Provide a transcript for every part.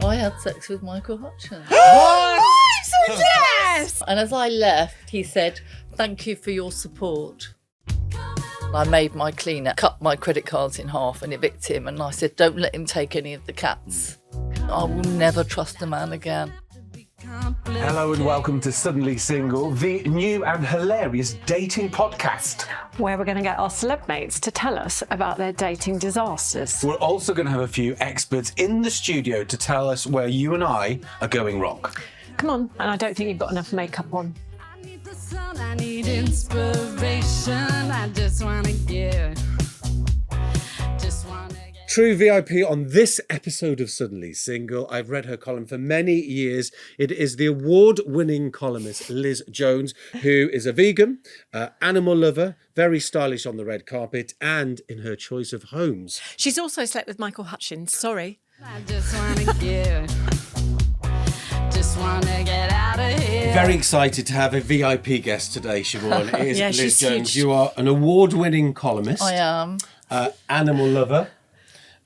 I had sex with Michael Hutchence. What? I'm so jealous! And as I left, he said, "Thank you for your support." I made my cleaner cut my credit cards in half and evict him, and I said, "Don't let him take any of the cats. I will never trust a man again." Hello and welcome to Suddenly Single, the new and hilarious dating podcast. Where we're going to get our celeb mates to tell us about their dating disasters. We're also going to have a few experts in the studio to tell us where you and I are going wrong. Come on, and I don't think you've got enough makeup on. I need the sun, I need inspiration. I just want to give. True VIP on this episode of Suddenly Single. I've read her column for many years. It is the award-winning columnist Liz Jones, who is a vegan, animal lover, very stylish on the red carpet and in her choice of homes. She's also slept with Michael Hutchence, sorry. I just want to give. Just want to get out of here. Very excited to have a VIP guest today, Siobhan. It is Yeah, Liz she's Jones. huge. You are an award-winning columnist. I am. Animal lover.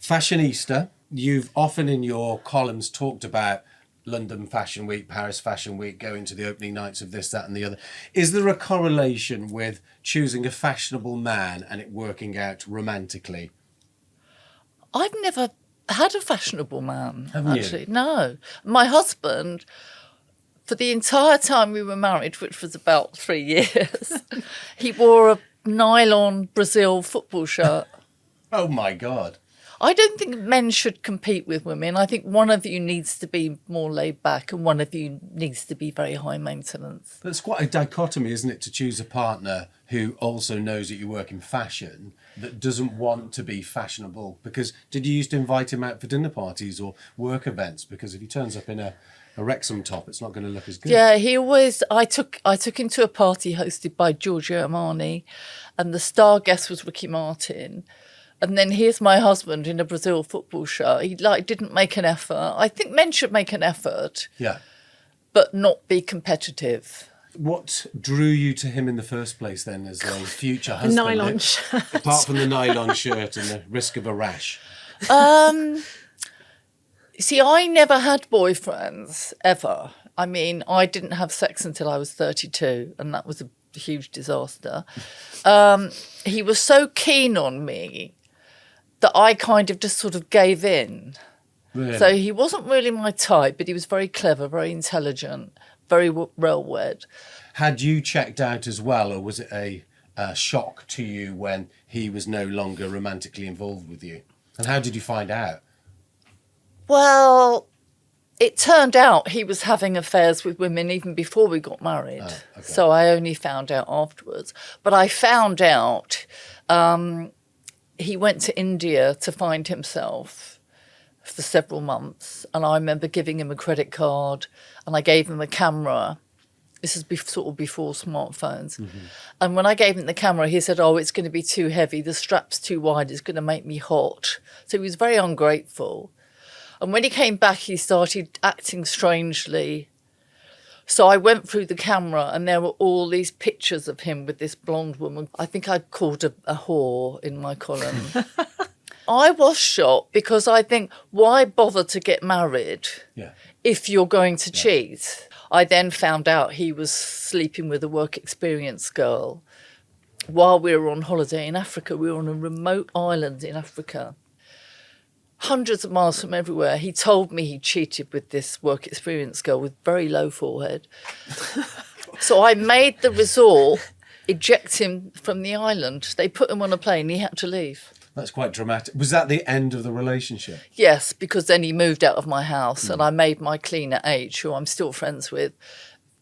Fashionista. You've often in your columns talked about London Fashion Week, Paris Fashion Week, going to the opening nights of this, that and the other. Is there a correlation with choosing a fashionable man and it working out romantically? I've never had a fashionable man, Haven't you? actually. No. My husband, for the entire time we were married, which was about 3 years, he wore a nylon Brazil football shirt. Oh my God. I don't think men should compete with women. I think one of you needs to be more laid back and one of you needs to be very high maintenance. But it's quite a dichotomy, isn't it, to choose a partner who also knows that you work in fashion, that doesn't want to be fashionable? Because did you used to invite him out for dinner parties or work events? Because if he turns up in a Wrexham top, it's not going to look as good. Yeah, he always. I took him to a party hosted by Giorgio Armani, and the star guest was Ricky Martin. And then here's my husband in a Brazil football shirt. He didn't make an effort. I think men should make an effort, Yeah. but not be competitive. What drew you to him in the first place then as a future husband? Nylon shirt. Apart from the nylon shirt and the risk of a rash. See, I never had boyfriends, ever. I mean, I didn't have sex until I was 32, and that was a huge disaster. He was so keen on me that I kind of just sort of gave in. Really? So he wasn't really my type, but he was very clever, very intelligent, very well-read. Had you checked out as well, or was it a shock to you when he was no longer romantically involved with you? And how did you find out? Well, it turned out he was having affairs with women even before we got married. Oh, okay. So I only found out afterwards. But I found out he went to India to find himself for several months. And I remember giving him a credit card and I gave him a camera. This is sort of before smartphones. Mm-hmm. And when I gave him the camera, he said, "Oh, it's going to be too heavy. The strap's too wide. It's going to make me hot." So he was very ungrateful. And when he came back, he started acting strangely. So I went through the camera and there were all these pictures of him with this blonde woman. I think I called a whore in my column. I was shocked because I think, why bother to get married if you're going to cheat? I then found out he was sleeping with a work experience girl while we were on holiday in Africa. We were on a remote island in Africa, hundreds of miles from everywhere. He told me he cheated with this work experience girl with very low forehead. So I made the resort eject him from the island. They put him on a plane. He had to leave. That's quite dramatic. Was that the end of the relationship? Yes, because then he moved out of my house and I made my cleaner H, who I'm still friends with,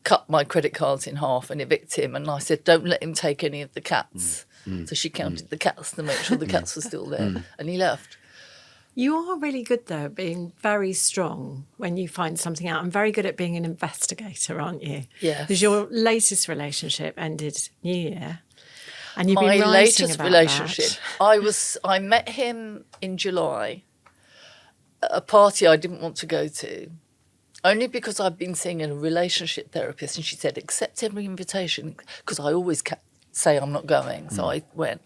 cut my credit cards in half and evict him. And I said, "Don't let him take any of the cats." So she counted the cats to make sure the cats were still there. And he left. You are really good, though, at being very strong when you find something out, and very good at being an investigator, aren't you? Yes. Because your latest relationship ended New Year, and you've My been writing latest about relationship, that. I met him in July at a party I didn't want to go to, only because I'd been seeing a relationship therapist and she said, "Accept every invitation," because I always say I'm not going. So I went.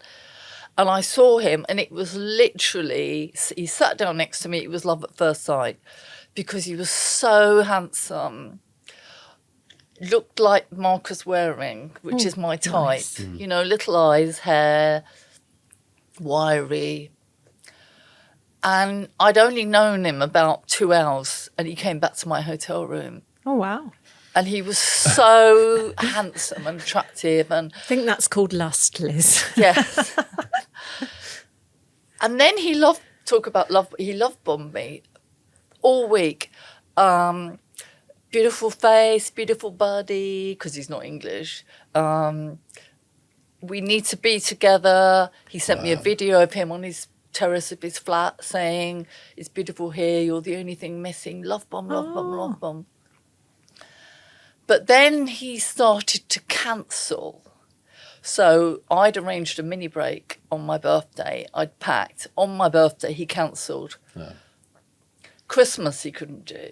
And I saw him and it was literally, he sat down next to me, it was love at first sight. because he was so handsome. Looked like Marcus Waring, which is my type. Nice. You know, little eyes, hair, wiry. And I'd only known him about 2 hours, and he came back to my hotel room. Oh, wow. And he was so handsome and attractive, and I think that's called lust, Liz. yes. And then he loved talk about love. He love bombed me all week. Beautiful face, beautiful body, because he's not English. We need to be together. He sent me a video of him on his terrace of his flat saying, "It's beautiful here. You're the only thing missing. Love bomb, love bomb, love bomb." But then he started to cancel. So I'd arranged a mini break on my birthday. I'd packed. On my birthday, he cancelled. No. Christmas he couldn't do.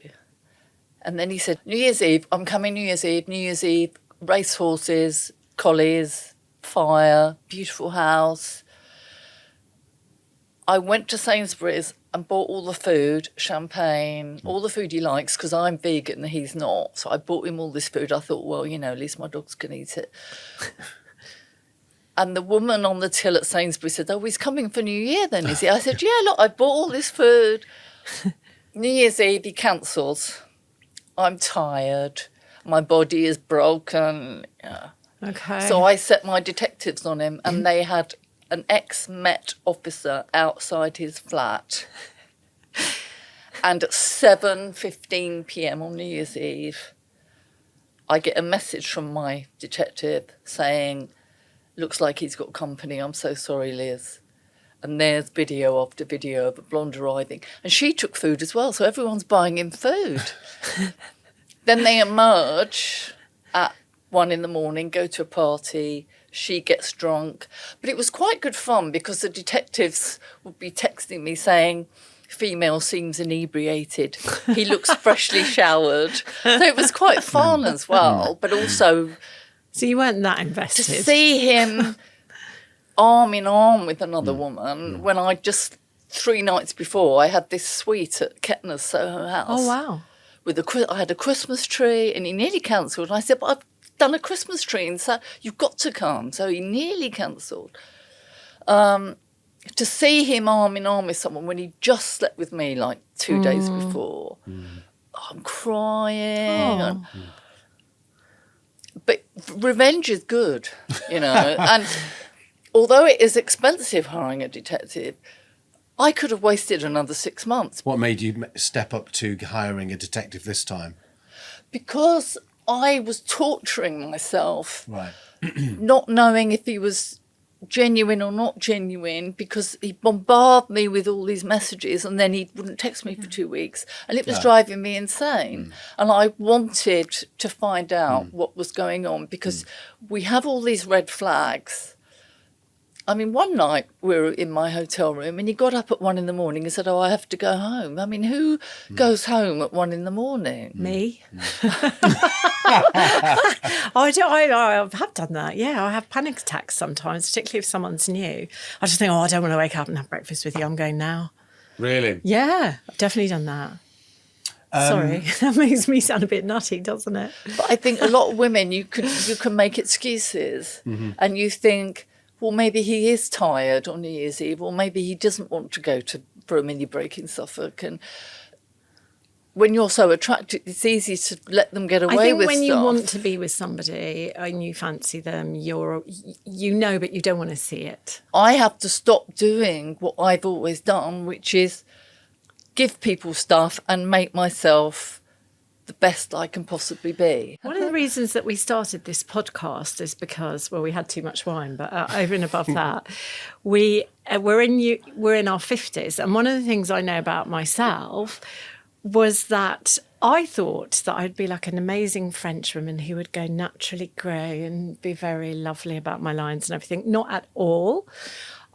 And then he said, New Year's Eve, I'm coming New Year's Eve, race horses, collies, fire, beautiful house. I went to Sainsbury's and bought all the food, champagne, all the food he likes, because I'm vegan and he's not. So I bought him all this food. I thought, well, you know, at least my dogs can eat it. And the woman on the till at Sainsbury's said, oh, he's coming for New Year then, is he? I said, yeah, look, I bought all this food. New Year's Eve, he cancels. I'm tired. My body is broken. Yeah. Okay. So I set my detectives on him, and they had an ex-Met officer outside his flat. And at 7:15 p.m. on New Year's Eve, I get a message from my detective saying, looks like he's got company. I'm so sorry, Liz. And there's video after video of a blonde arriving. And she took food as well, so everyone's buying him food. Then they emerge at 1 a.m, go to a party. She gets drunk. But it was quite good fun because the detectives would be texting me saying, female seems inebriated. He looks freshly showered. So it was quite fun as well, but also So you weren't that to invested. see him arm in arm with another woman when I just 3 nights before I had this suite at Kettner's Soho House. Oh, wow. I had a Christmas tree, and he nearly cancelled. And I said, but I've done a Christmas tree, and so you've got to come. So he nearly cancelled. To see him arm in arm with someone when he just slept with me like 2 days before, I'm crying. Oh. But revenge is good, you know. And although it is expensive hiring a detective, I could have wasted another 6 months. What made you step up to hiring a detective this time? Because I was torturing myself, Right. not knowing if he was genuine or not genuine, because he bombarded me with all these messages and then he wouldn't text me for 2 weeks, and it was driving me insane. And I wanted to find out what was going on, because we have all these red flags. I mean, one night we were in my hotel room and he got up at 1 a.m. and said, oh, I have to go home. I mean, who goes home at 1 a.m? Me? I have done that, yeah. I have panic attacks sometimes, particularly if someone's new. I just think, oh, I don't want to wake up and have breakfast with you. I'm going now. Really? Yeah, I've definitely done that. Sorry, that makes me sound a bit nutty, doesn't it? But I think a lot of women, you can make excuses and you think, well, maybe he is tired on New Year's Eve, or maybe he doesn't want to go for a mini break in Suffolk. And when you're so attracted, it's easy to let them get away with stuff. I think when you want to be with somebody and you fancy them, you know, but you don't want to see it. I have to stop doing what I've always done, which is give people stuff and make myself the best I can possibly be. One of the reasons that we started this podcast is because, well, we had too much wine, but over and above that, we're in our 50s. And one of the things I know about myself was that I thought that I'd be like an amazing Frenchwoman who would go naturally grey and be very lovely about my lines and everything. Not at all.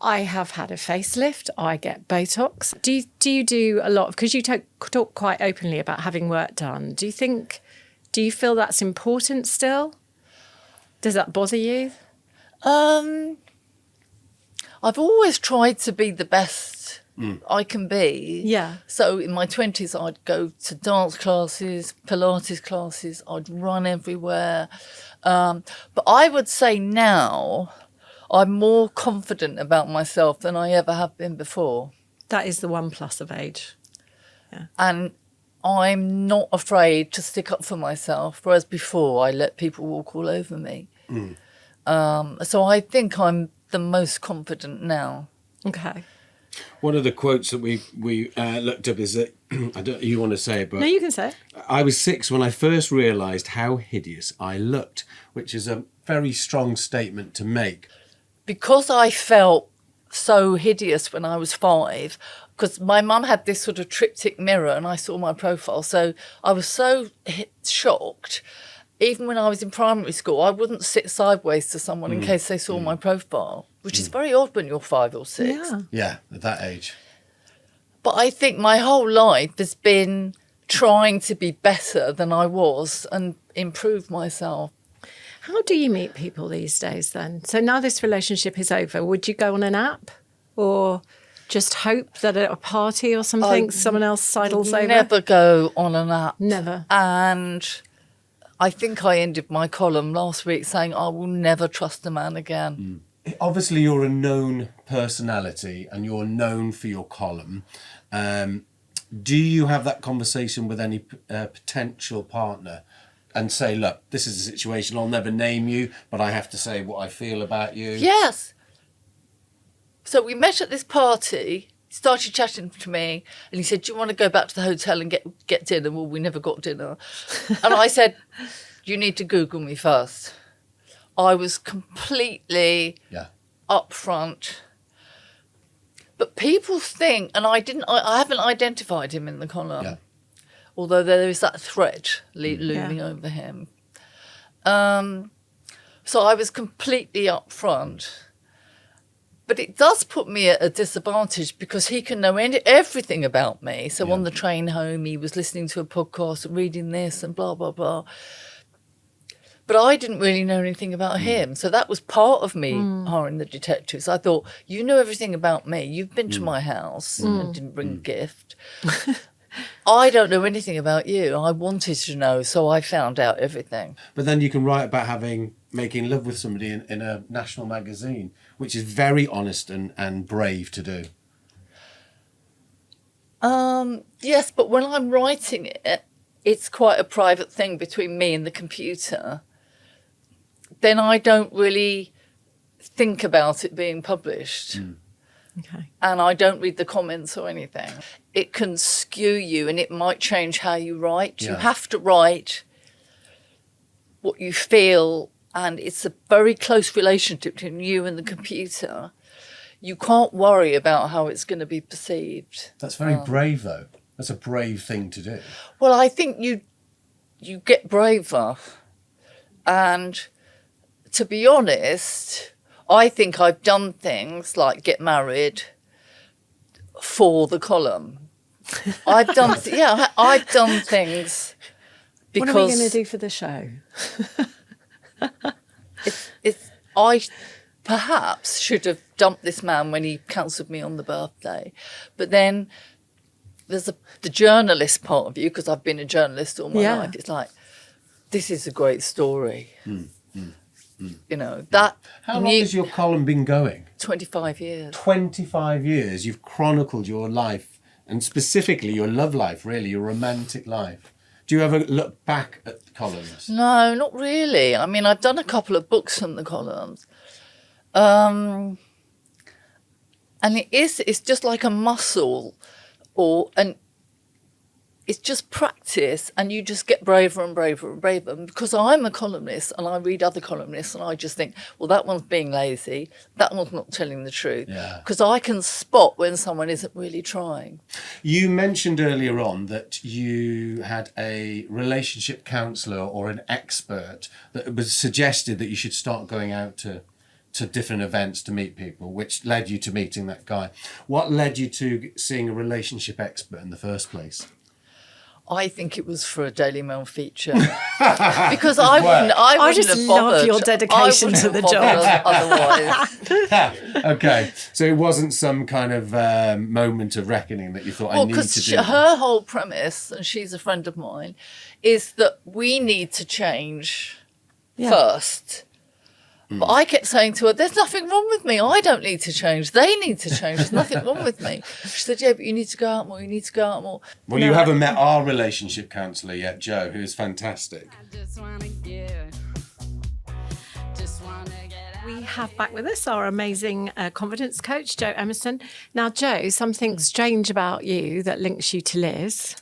I have had a facelift. I get Botox. Do you do a lot of, because you talk quite openly about having work done. Do you feel that's important still? Does that bother you? I've always tried to be the best I can be. Yeah. So in my 20s, I'd go to dance classes, Pilates classes, I'd run everywhere. But I would say now I'm more confident about myself than I ever have been before. That is the one plus of age. And I'm not afraid to stick up for myself, whereas before I let people walk all over me. So I think I'm the most confident now. Okay. One of the quotes that we looked up is that, I don't you want to say it, but No, you can say it. I was 6 when I first realised how hideous I looked, which is a very strong statement to make. Because I felt so hideous when I was 5, because my mum had this sort of triptych mirror and I saw my profile. So I was so shocked. Even when I was in primary school, I wouldn't sit sideways to someone in case they saw my profile, which is very odd when you're 5 or 6. Yeah. Yeah, at that age. But I think my whole life has been trying to be better than I was and improve myself. How do you meet people these days then? So now this relationship is over, would you go on an app or just hope that at a party or something someone else sidles over? Never go on an app. Never. And I think I ended my column last week saying I will never trust a man again. Obviously, you're a known personality and you're known for your column. Do you have that conversation with any potential partner and say, look, this is the situation, I'll never name you, but I have to say what I feel about you? Yes. So we met at this party, he started chatting to me, and he said, do you want to go back to the hotel and get dinner? Well, we never got dinner. And I said, you need to Google me first. I was completely upfront. But people think, and I haven't identified him in the column, although there is that threat looming over him. So I was completely upfront. But it does put me at a disadvantage because he can know everything about me. So on the train home, he was listening to a podcast and reading this and blah, blah, blah. But I didn't really know anything about him. So that was part of me hiring the detectives. I thought, you know everything about me. You've been to my house and didn't bring a gift. I don't know anything about you. I wanted to know, so I found out everything. But then you can write about making love with somebody in a national magazine, which is very honest and brave to do. Yes, but when I'm writing it, it's quite a private thing between me and the computer. Then I don't really think about it being published. Okay. And I don't read the comments or anything. It can skew you and it might change how you write. You have to write what you feel, and it's a very close relationship between you and the computer. You can't worry about how it's going to be perceived. That's very brave, though. That's a brave thing to do. Well, I think you get braver. And to be honest, I think I've done things like get married for the column. I've done things because... What are we going to do for the show? I perhaps should have dumped this man when he cancelled me on the birthday. But then there's the journalist part of you, because I've been a journalist all my life. It's like, this is a great story. You know, that... How long has your column been going? 25 years. 25 years. You've chronicled your life, and specifically your love life, really, your romantic life. Do you ever look back at the columns? No, not really. I mean, I've done a couple of books from the columns. And it's just like a muscle, and it's just practice, and you just get braver and braver and braver. And because I'm a columnist and I read other columnists and I just think, well, that one's being lazy, that one's not telling the truth. Because I can spot when someone isn't really trying. You mentioned earlier on that you had a relationship counsellor or an expert that was suggested that you should start going out to different events to meet people, which led you to meeting that guy. What led you to seeing a relationship expert in the first place? I think it was for a Daily Mail feature because I wouldn't just have bothered. love your dedication I to wouldn't the have job. bothered Otherwise, Okay, so it wasn't some kind of moment of reckoning that you thought, I need to because do that. her whole premise, and she's a friend of mine, is that we need to change first. But I kept saying to her, there's nothing wrong with me. I don't need to change. They need to change. There's nothing wrong with me. She said, yeah, but you need to go out more. You need to go out more. Well, you haven't met our relationship counsellor yet, Jo, who is fantastic. I just wanna give. Just wanna get out. We have back with us our amazing confidence coach, Jo Emerson. Now, Jo, something strange about you that links you to Liz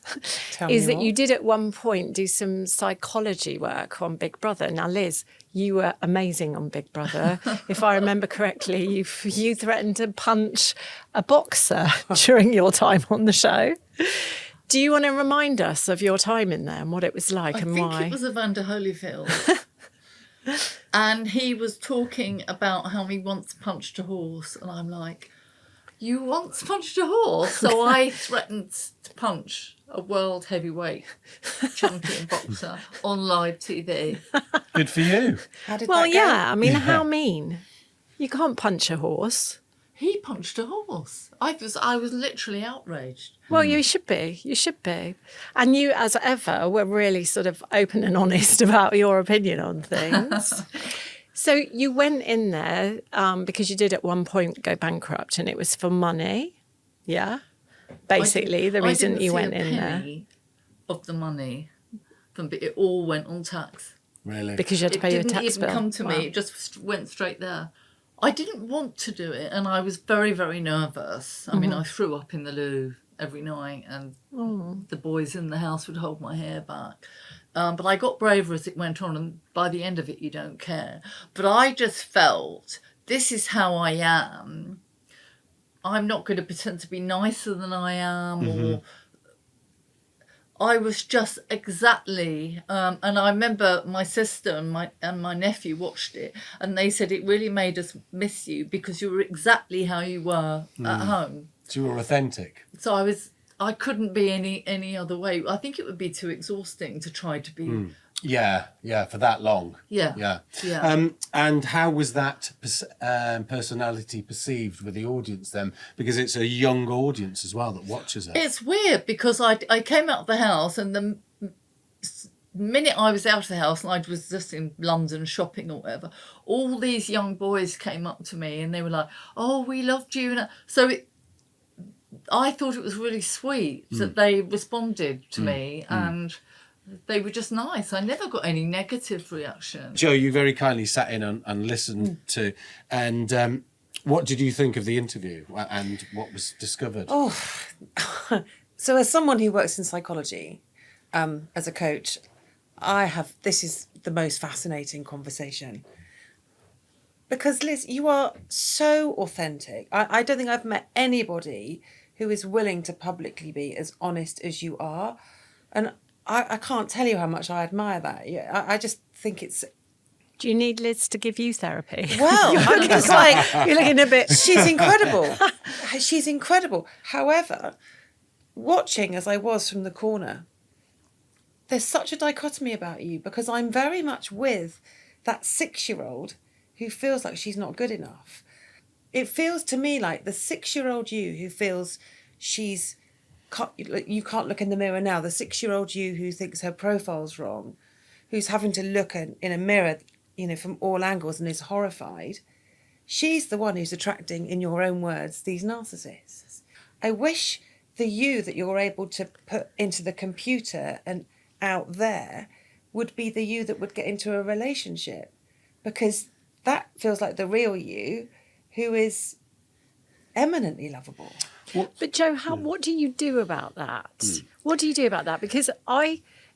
is that you did at one point do some psychology work on Big Brother. Now, Liz, you were amazing on Big Brother. If I remember correctly, you threatened to punch a boxer during your time on the show. Do you want to remind us of your time in there and what it was like and why? I think it was Evander Holyfield. And he was talking about how he once punched a horse. And I'm like, you once punched a horse? So I threatened to punch a world heavyweight champion boxer on live TV. Good for you. How did Well, that go? yeah, I mean, how mean? You can't punch a horse. He punched a horse. I was literally outraged. Well, you should be. You should be. And you, as ever, were really sort of open and honest about your opinion on things. So you went in there because you did at one point go bankrupt and it was for money. Yeah. Basically, the reason you went in there. Of the money, but it all went on tax. Really? Because you had to pay your tax bill. It didn't even come to Wow. me. It just went straight there. I didn't want to do it, and I was very, very nervous. I mean, I threw up in the loo every night, and the boys in the house would hold my hair back. But I got braver as it went on, and by the end of it, you don't care. But I just felt, this is how I am. I'm not going to pretend to be nicer than I am, or I was just exactly, and I remember my sister and my nephew watched it, and they said it really made us miss you because you were exactly how you were at home. So you were authentic. So I couldn't be any other way. I think it would be too exhausting to try to be. Yeah, for that long. Yeah. And how was that personality perceived with the audience then? Because it's a young audience as well that watches it. It's weird because I came out of the house, and the minute I was out of the house and I was just in London shopping or whatever, all these young boys came up to me and they were like, oh, we loved you. So I thought it was really sweet that they responded to me, and they were just nice. I never got any negative reaction. Jo, you very kindly sat in and listened to, and what did you think of the interview and what was discovered? So as someone who works in psychology, as a coach, this is the most fascinating conversation. Because Liz, you are so authentic. I don't think I've met anybody who is willing to publicly be as honest as you are. And I can't tell you how much I admire that. Yeah, I just think it's... Do you need Liz to give you therapy? Well, I'm just like... You're looking a bit... She's incredible. She's incredible. However, watching as I was from the corner, there's such a dichotomy about you because I'm very much with that 6-year-old who feels like she's not good enough. It feels to me like the 6-year-old you who feels you can't look in the mirror now. The 6-year-old you who thinks her profile's wrong, who's having to look in a mirror, from all angles and is horrified. She's the one who's attracting, in your own words, these narcissists. I wish the you that you're able to put into the computer and out there would be the you that would get into a relationship, because that feels like the real you who is eminently lovable. But Jo, what do you do about that? What do you do about that? Because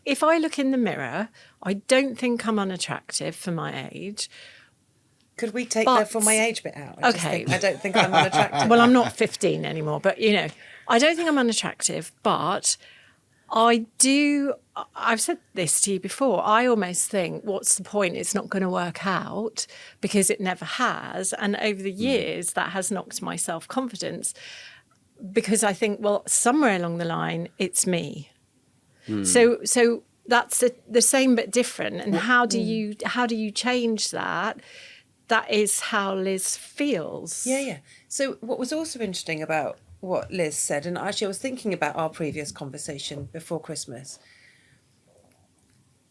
if I look in the mirror, I don't think I'm unattractive for my age. Could we take the for my age bit out? I don't think I'm unattractive. Well, I'm not 15 anymore, but, I don't think I'm unattractive, but I've said this to you before, I almost think, what's the point? It's not going to work out because it never has. And over the years, that has knocked my self-confidence because I think, well, somewhere along the line, it's me. So that's the same but different. And how do you change that? That is how Liz feels. Yeah. So what was also interesting about what Liz said, and actually I was thinking about our previous conversation before Christmas.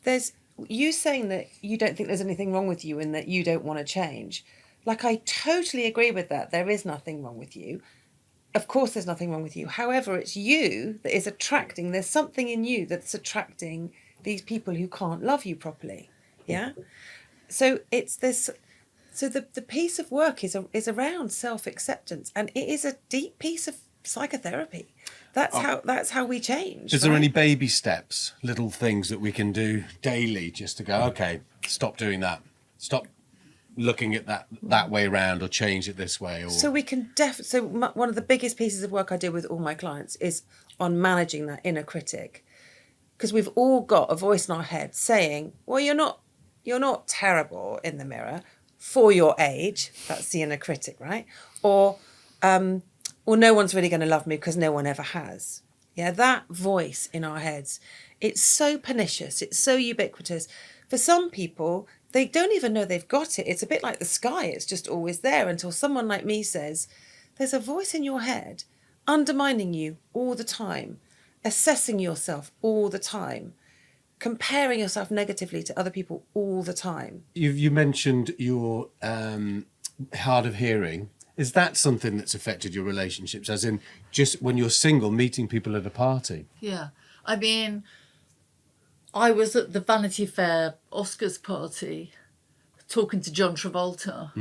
There's you saying that you don't think there's anything wrong with you and that you don't want to change. Like, I totally agree with that. There is nothing wrong with you. Of course there's nothing wrong with you. However, it's you that is attracting, there's something in you that's attracting these people who can't love you properly. Yeah? So it's this, so the piece of work is around self-acceptance, and it is a deep piece of psychotherapy. That's how we change. Is there any baby steps, little things that we can do daily just to go, okay, stop doing that. Stop looking at that way around, or change it this way? Or... So we can one of the biggest pieces of work I do with all my clients is on managing that inner critic. Because we've all got a voice in our head saying, well, you're not terrible in the mirror for your age. That's the inner critic, right? Or no one's really going to love me because no one ever has. Yeah, that voice in our heads, it's so pernicious, it's so ubiquitous. For some people, they don't even know they've got it. It's a bit like the sky. It's just always there until someone like me says, there's a voice in your head undermining you all the time, assessing yourself all the time, comparing yourself negatively to other people all the time. You mentioned your hard of hearing. Is that something that's affected your relationships, as in just when you're single, meeting people at a party? Yeah. I mean, I was at the Vanity Fair Oscars party talking to John Travolta.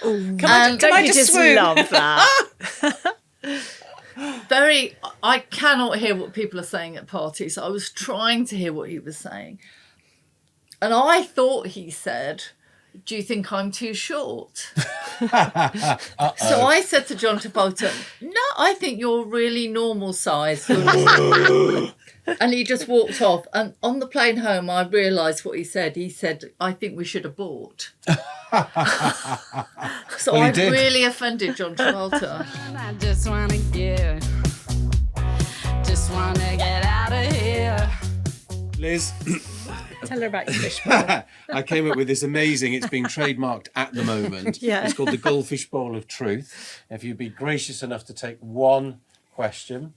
Can Can I just swoon? love that? I cannot hear what people are saying at parties. I was trying to hear what he was saying. And I thought he said, do you think I'm too short? So I said to John Travolta, no, I think you're really normal size. And he just walked off. And on the plane home, I realised what he said. He said, I think we should abort. So Well, he I did. really offended John Travolta. I just wanna get out of here. Liz, Tell her about your fishbowl. I came up with this amazing, it's being trademarked at the moment. Yeah. It's called the Goldfish Bowl of Truth. If you'd be gracious enough to take one question.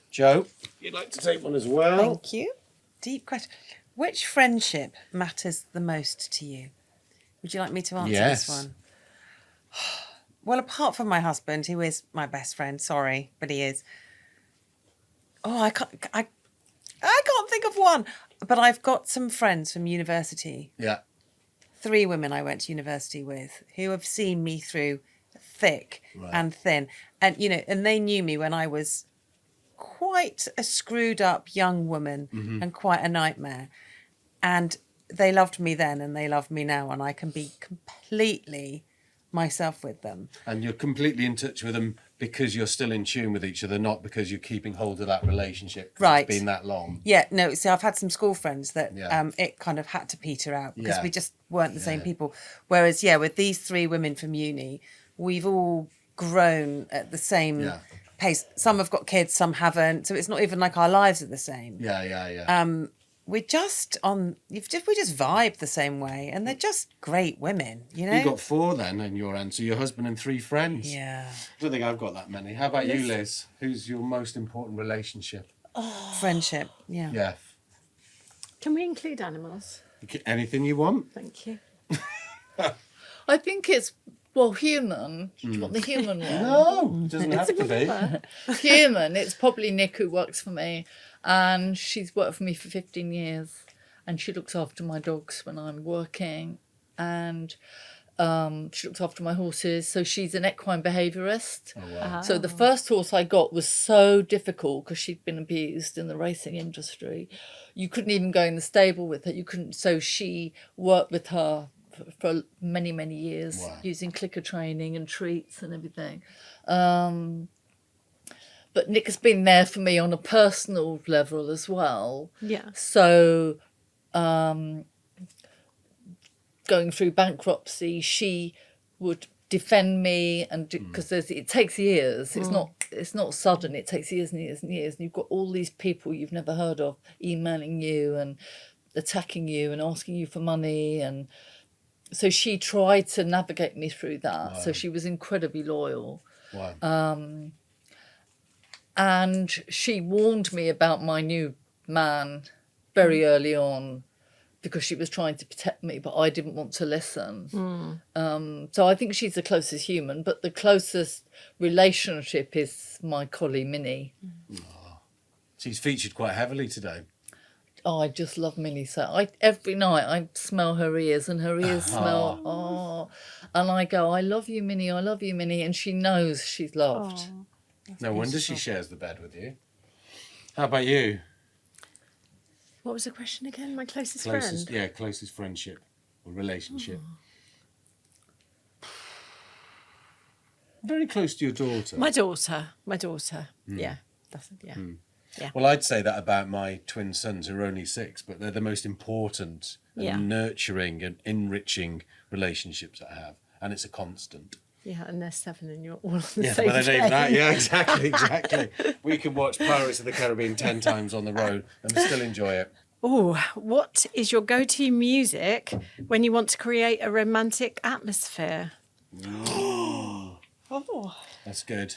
Joe, you'd like to take one as well? Thank you. Deep question. Which friendship matters the most to you? Would you like me to answer Yes. this one? Well, apart from my husband, who is my best friend, sorry, but he is. Oh, I can't think of one. But I've got some friends from university, Yeah. 3 women I went to university with, who have seen me through thick and thin. And, and they knew me when I was quite a screwed up young woman and quite a nightmare. And they loved me then and they love me now, and I can be completely myself with them. And you're completely in touch with them because you're still in tune with each other, not because you're keeping hold of that relationship 'cause Right. it's been that long. Yeah, no, see, I've had some school friends that Yeah. it kind of had to peter out because Yeah. we just weren't the same people. Whereas, yeah, with these 3 women from uni, we've all grown at the same pace. Some have got kids, some haven't. So it's not even like our lives are the same. Yeah. We just vibe the same way, and they're just great women, You got 4 then in your answer, your husband and 3 friends. Yeah. I don't think I've got that many. How about you, Liz? Who's your most important relationship? Friendship. Yeah. Yeah. Can we include animals? Anything you want? Thank you. I think it's, human. Do you want the human one? No, it doesn't have to be. Human. It's probably Nick, who works for me. And she's worked for me for 15 years. And she looks after my dogs when I'm working. And she looks after my horses. So she's an equine behaviourist. Oh, wow. So the first horse I got was so difficult because she'd been abused in the racing industry. You couldn't even go in the stable with her. You couldn't. So she worked with her for many, many years, Wow. using clicker training and treats and everything. But Nick has been there for me on a personal level as well. Yeah. So going through bankruptcy, she would defend me, and because it takes years. It's not it's not sudden. It takes years and years and years, and you've got all these people you've never heard of emailing you and attacking you and asking you for money, and so she tried to navigate me through that. Wow. So she was incredibly loyal. Wow. And she warned me about my new man very early on because she was trying to protect me, but I didn't want to listen. So I think she's the closest human, but the closest relationship is my collie, Minnie. She's featured quite heavily today. Oh, I just love Minnie. So every night I smell her ears, and her ears smell, and I go, I love you, Minnie, I love you, Minnie. And she knows she's loved. No wonder she shares the bed with you. How about you? What was the question again? My closest friend? Yeah, closest friendship or relationship. Very close to your daughter. My daughter. Yeah. Well, I'd say that about my twin sons, who are only 6, but they're the most important and nurturing and enriching relationships I have. And it's a constant. Yeah, and they're 7 and you're all on the Yeah, same but day. that. Yeah, exactly. We can watch Pirates of the Caribbean 10 times on the road and still enjoy it. Oh, what is your go-to music when you want to create a romantic atmosphere? That's good.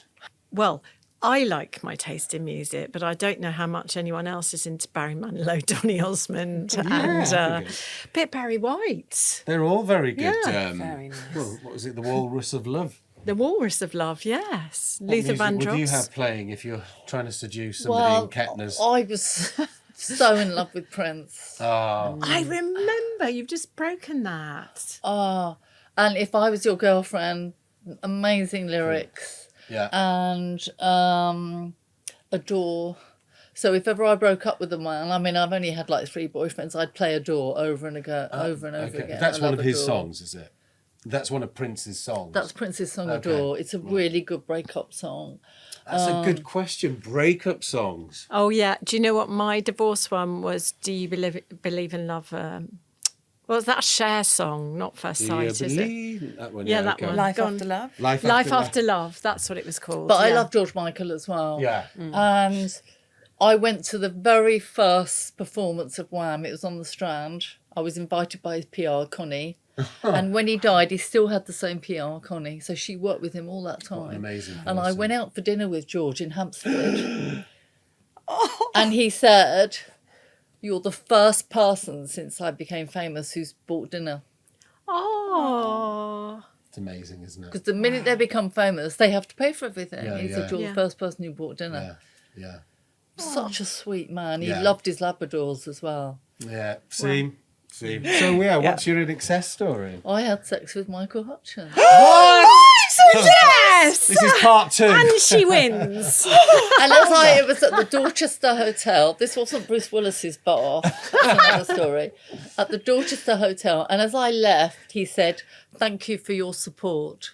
Well, I like my taste in music, but I don't know how much anyone else is into Barry Manilow, Donny Osmond, and bit Barry White. They're all very good. Yeah. Very nice. Well, what was it? The Walrus of Love. The Walrus of Love, yes. What Luther music would you Vandross. have playing if you're trying to seduce somebody in Kettner's? I was so in love with Prince. I remember, you've just broken that. And if I was your girlfriend, amazing lyrics. Yeah. And Adore. So if ever I broke up with a man, I mean, I've only had like 3 boyfriends, I'd play Adore over and over again. That's I one love of his Adore. songs, is it? That's one of Prince's songs. That's Prince's song, Okay. Adore. It's a really good breakup song. That's a good question. Breakup songs. Oh, yeah. Do you know what my divorce one was? Do you believe in love? Well, it's that Cher song, not First Do Sight, you is it? believe? That one. Yeah, Yeah, that okay. one. Life Go on. After Love. Life After Love, that's what it was called. But I yeah. love George Michael as well. Yeah. And I went to the very first performance of Wham. It was on the Strand. I was invited by his PR, Connie. And when he died, he still had the same PR, Connie. So she worked with him all that time. What an amazing And I person. went out for dinner with George in Hampstead. And he said, "You're the first person since I became famous who's bought dinner." Oh. It's amazing, isn't it? Because the minute they become famous, they have to pay for everything. Yeah, He said, "You're Yeah. the first person who bought dinner." Yeah. Such a sweet man. He Yeah. loved his Labradors as well. Yeah. See? So, yeah, what's your in excess story? I had sex with Michael Hutchence. Yes! This is part 2. And she wins. And it was at the Dorchester Hotel. This wasn't Bruce Willis's bar. That's another story. At the Dorchester Hotel. And as I left, he said, "Thank you for your support."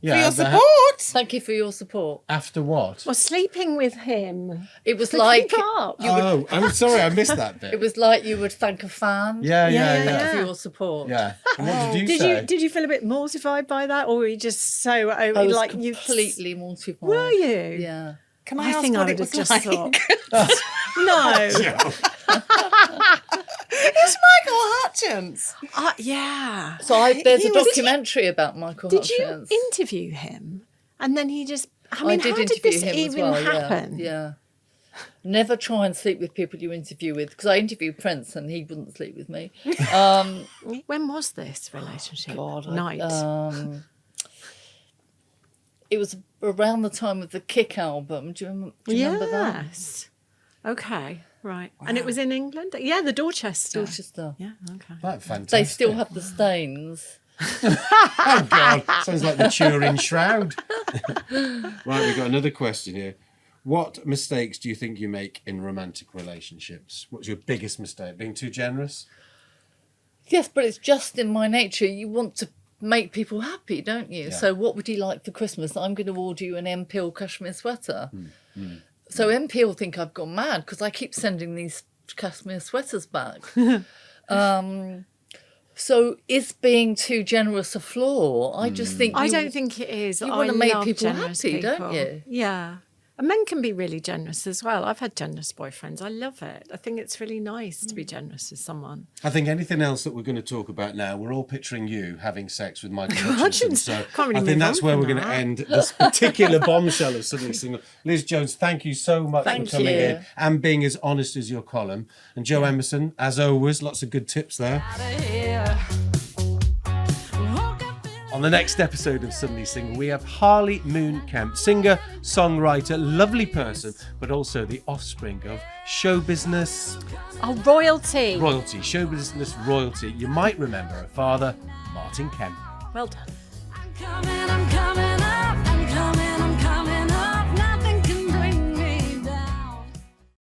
Yeah, For your the- support. Thank you for your support. After what? Well, sleeping with him. It was To like keep up. Oh, I'm sorry, I missed that bit. it was like you would thank a fan. Yeah. For your support. Yeah. And what did you Did say? you did you feel a bit mortified by that, or were you just so I was like you? completely mortified. Were you? Yeah. Can I I ask think I what would it have was just like? thought. No. It's Michael Hutchence. Yeah. So there's he a was- documentary about Michael Did you Hutchence. interview him? And then he just. I mean, did how did interview this him even as well. happen? Yeah. Never try and sleep with people you interview with, because I interviewed Prince and he wouldn't sleep with me. When was this relationship? God, Night. It was around the time of the Kick album. Do you remember that? Yes. Okay. Right. And it was in England. Yeah, the Dorchester. Dorchester. Yeah. Okay. That's fantastic. They still have the stains. Oh, God. Sounds like the Turin Shroud. Right, we've got another question here. What mistakes do you think you make in romantic relationships? What's your biggest mistake? Being too generous? Yes, but it's just in my nature. You want to make people happy, don't you? Yeah. So what would you like for Christmas? I'm going to order you an M. Peel cashmere sweater. So M. Peel think I've gone mad because I keep sending these cashmere sweaters back. So is being too generous a flaw? I just think I don't think it is. you I wanna make love people generous happy, don't people. you? Yeah. And men can be really generous as well. I've had generous boyfriends. I love it. I think it's really nice to be generous with someone. I think anything else that we're going to talk about now, we're all picturing you having sex with Michael Hutchence. So Can't really I think move that's on where from we're going to that. end this particular bombshell of Suddenly Single. Liz Jones, thank you so much Thank for coming you. in and being as honest as your column. And Joe Emerson, as always, lots of good tips there. Out of here. Woke up in On the next episode of Suddenly Single, we have Harley Moon Kemp, singer, songwriter, lovely person, but also the offspring of show business Oh, royalty. royalty. Show business royalty. You might remember her father, Martin Kemp. Well done. I'm coming up, I'm coming